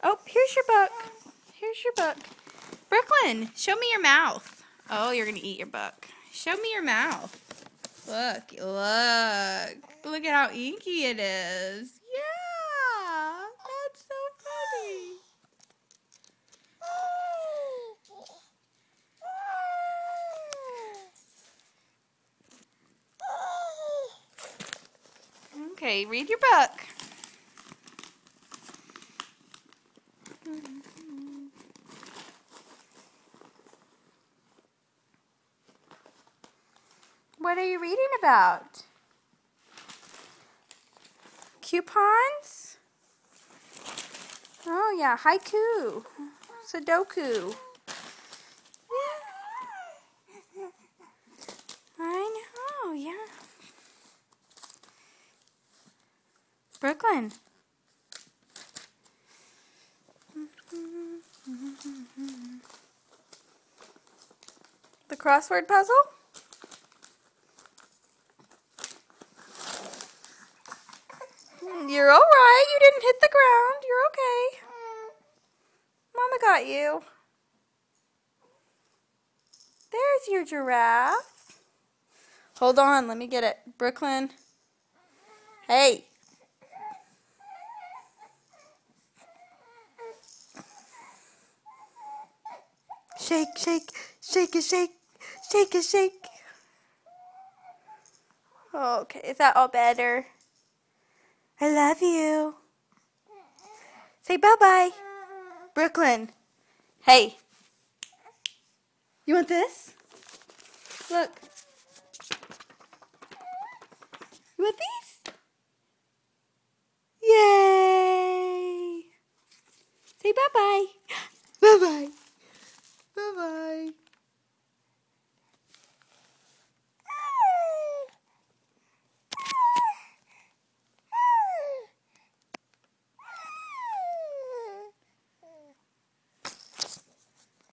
Oh, here's your book. Here's your book. Brooklyn, show me your mouth. Oh, you're going to eat your book. Show me your mouth. Look. Look at how inky it is. Yeah, that's so funny. Okay, read your book. What are you reading about? Coupons? Oh yeah, haiku, Sudoku. I know, yeah. Brooklyn. The crossword puzzle? You're alright. You didn't hit the ground. You're okay. Mama got you. There's your giraffe. Hold on. Let me get it. Brooklyn. Hey. Shake, shake, shake it, shake, shake it, shake. Okay, is that all better? I love you. Say bye-bye. Brooklyn. Hey. You want this? Look. You want these? Yay. Say bye-bye.